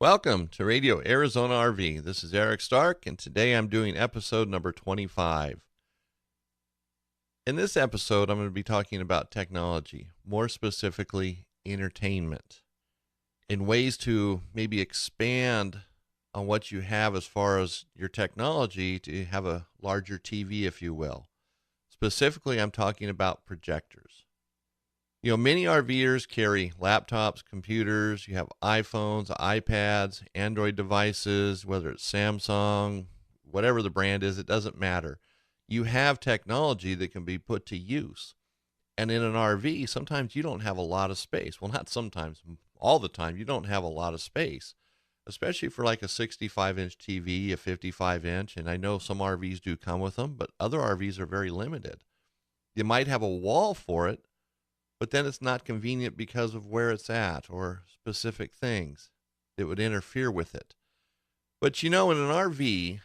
Welcome to Radio Arizona RV. This is Eric Stark, and today I'm doing episode number 25. In this episode, I'm going to be talking about technology, more specifically, entertainment, and ways to maybe expand on what you have as far as your technology to have a larger TV, if you will. Specifically, I'm talking about projectors. You know, many RVers carry laptops, computers, you have iPhones, iPads, Android devices, whether it's Samsung, whatever the brand is, it doesn't matter. You have technology that can be put to use. And in an RV, sometimes you don't have a lot of space. Well, not sometimes, all the time, you don't have a lot of space, especially for like a 65-inch TV, a 55-inch. And I know some RVs do come with them, but other RVs are very limited. You might have a wall for it, but then it's not convenient because of where it's at or specific things that would interfere with it. But you know, in an RV,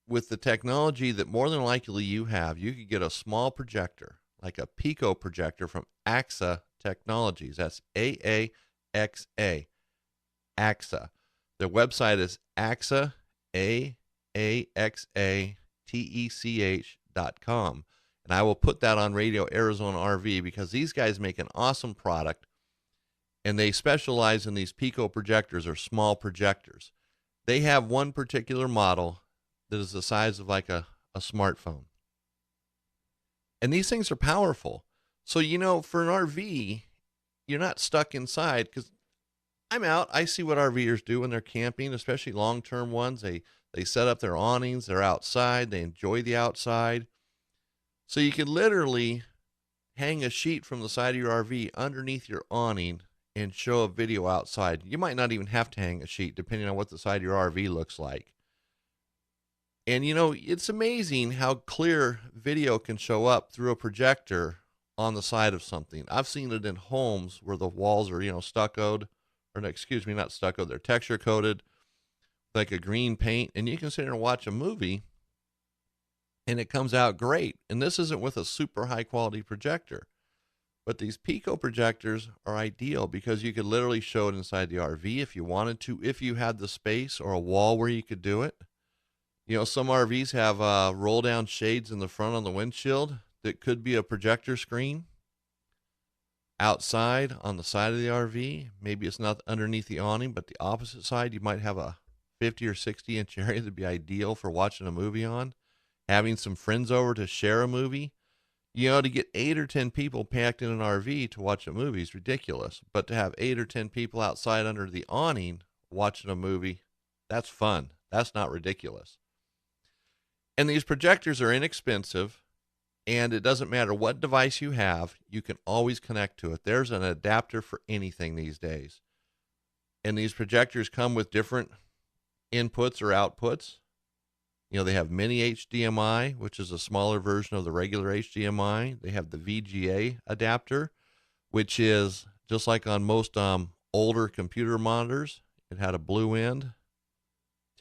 with the technology that more than likely you have, you could get a small projector, like a Pico projector from AXA Technologies. That's AAXA, AXA. Their website is AXA, AAXATECH.com. And I will put that on Radio Arizona RV because these guys make an awesome product, and they specialize in these Pico projectors or small projectors. They have one particular model that is the size of like a smartphone. And these things are powerful. So, you know, for an RV, you're not stuck inside, because I'm out. I see what RVers do when they're camping, especially long-term ones. They set up their awnings. They're outside. They enjoy the outside. So you could literally hang a sheet from the side of your RV underneath your awning and show a video outside. You might not even have to hang a sheet, depending on what the side of your RV looks like. And, you know, it's amazing how clear video can show up through a projector on the side of something. I've seen it in homes where the walls are, stuccoed, or excuse me, not stuccoed, they're texture coated, like a green paint, and you can sit there and watch a movie and it comes out great. And this isn't with a super high quality projector, but these Pico projectors are ideal because you could literally show it inside the RV if you wanted to, if you had the space or a wall where you could do it. You know, some RVs have roll down shades in the front on the windshield that could be a projector screen. Outside on the side of the RV, maybe it's not underneath the awning, but the opposite side, you might have a 50 or 60 inch area that'd be ideal for watching a movie on. Having some friends over to share a movie. You know, to get 8 or 10 people packed in an RV to watch a movie is ridiculous. But to have 8 or 10 people outside under the awning watching a movie, that's fun. That's not ridiculous. And these projectors are inexpensive, and it doesn't matter what device you have, you can always connect to it. There's an adapter for anything these days. And these projectors come with different inputs or outputs. You know, they have mini HDMI, which is a smaller version of the regular HDMI. They have the VGA adapter, which is just like on most older computer monitors. It had a blue end,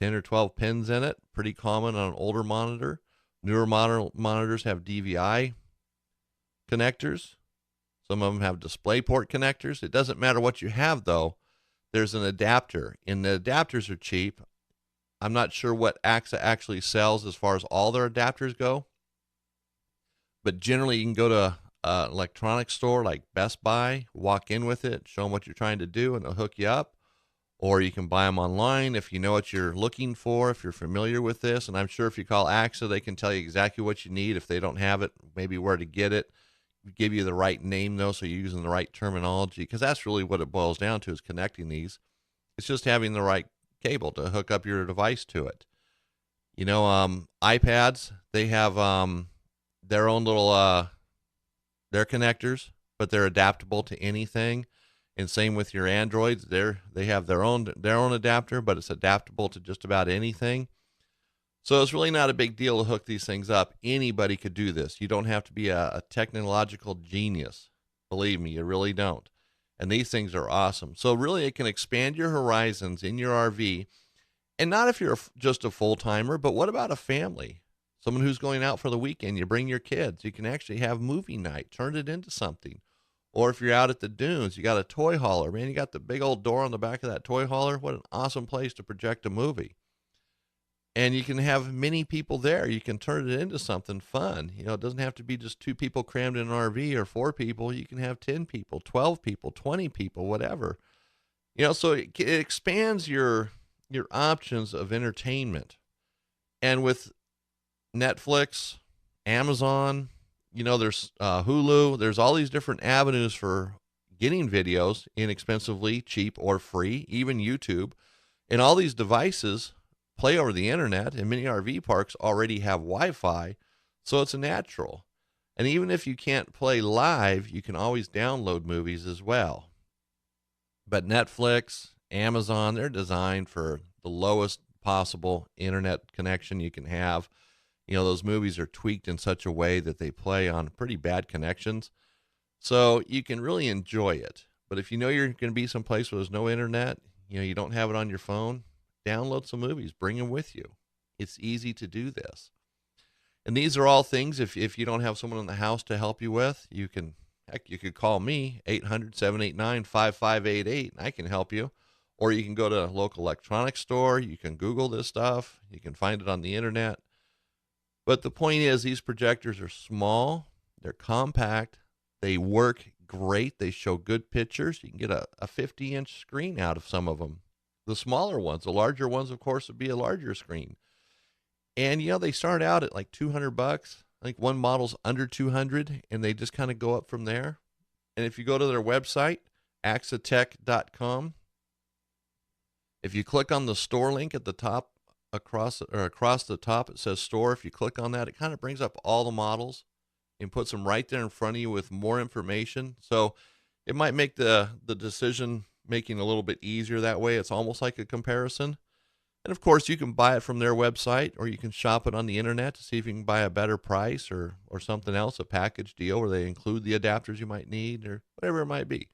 10 or 12 pins in it, pretty common on an older monitor. Newer monitors have DVI connectors. Some of them have DisplayPort connectors. It doesn't matter what you have, though. There's an adapter, and the adapters are cheap. I'm not sure what AXA actually sells as far as all their adapters go, but generally you can go to an electronics store like Best Buy, walk in with it, show them what you're trying to do, and they'll hook you up. Or you can buy them online if you know what you're looking for, if you're familiar with this. And I'm sure if you call AXA, they can tell you exactly what you need. If they don't have it, maybe where to get it. Give you the right name, though, so you're using the right terminology, because that's really what it boils down to, is connecting these. It's just having the right cable to hook up your device to it. You know, iPads, they have their own little their connectors, but they're adaptable to anything. And same with your Androids, they have their own adapter, but it's adaptable to just about anything. So it's really not a big deal to hook these things up. Anybody could do this. You don't have to be a technological genius. Believe me, you really don't. And these things are awesome. So really, it can expand your horizons in your RV. And not if you're just a full-timer, but what about a family? Someone who's going out for the weekend, you bring your kids. You can actually have movie night, turn it into something. Or if you're out at the dunes, you got a toy hauler. Man, you got the big old door on the back of that toy hauler. What an awesome place to project a movie. And you can have many people there. You can turn it into something fun. You know, it doesn't have to be just two people crammed in an RV or four people. You can have 10 people, 12 people, 20 people, whatever. You know, so it expands your options of entertainment. And with Netflix, Amazon, you know, there's Hulu, there's all these different avenues for getting videos inexpensively, cheap, or free, even YouTube. And all these devices play over the internet, and many RV parks already have Wi-Fi, so it's a natural. And even if you can't play live, you can always download movies as well. But Netflix, Amazon, they're designed for the lowest possible internet connection you can have. You know, those movies are tweaked in such a way that they play on pretty bad connections. So you can really enjoy it. But if you know you're going to be someplace where there's no internet, you know, you don't have it on your phone, download some movies, bring them with you. It's easy to do this. And these are all things, if you don't have someone in the house to help you with, you can, heck, you could call me, 800-789-5588, and I can help you. Or you can go to a local electronics store. You can Google this stuff. You can find it on the internet. But the point is, these projectors are small. They're compact. They work great. They show good pictures. You can get a 50-inch screen out of some of them. The smaller ones, the larger ones, of course, would be a larger screen. And, you know, they start out at like $200. I think one model's under 200, and they just kind of go up from there. And if you go to their website, axatech.com, if you click on the store link at the top, across the top, it says store. If you click on that, it kind of brings up all the models and puts them right there in front of you with more information. So it might make the decision making a little bit easier that way. It's almost like a comparison. And of course, you can buy it from their website, or you can shop it on the internet to see if you can buy a better price or something else, a package deal where they include the adapters you might need or whatever it might be.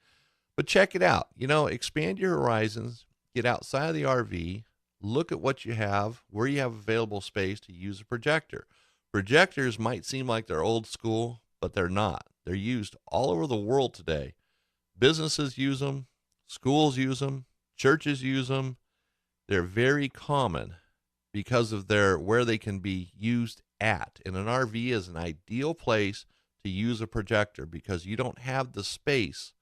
But check it out. You know, expand your horizons, get outside of the RV, look at what you have, where you have available space to use a projector. Projectors might seem like they're old school, but they're not. They're used all over the world today. Businesses use them, schools use them, churches use them. They're very common because of where they can be used at. And an RV is an ideal place to use a projector because you don't have the space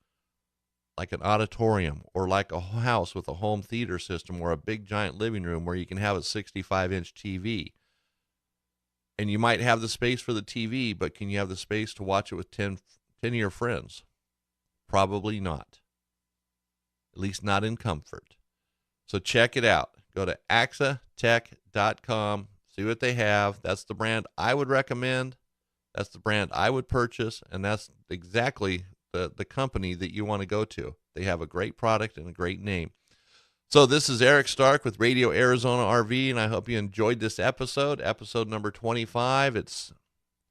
like an auditorium or like a house with a home theater system or a big giant living room where you can have a 65-inch TV. And you might have the space for the TV, but can you have the space to watch it with 10 of your friends? Probably not. At least not in comfort. So check it out. Go to axatech.com, see what they have. That's the brand I would recommend. That's the brand I would purchase, and that's exactly the company that you want to go to. They have a great product and a great name. So this is Eric Stark with Radio Arizona RV, and I hope you enjoyed this episode number 25. It's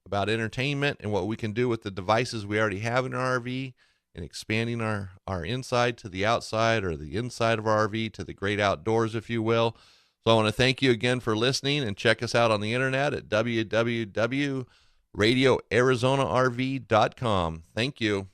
about entertainment and what we can do with the devices we already have in our RV and expanding our inside to the outside, or the inside of our RV to the great outdoors, if you will. So I want to thank you again for listening, and check us out on the internet at www.radioarizonarv.com. Thank you.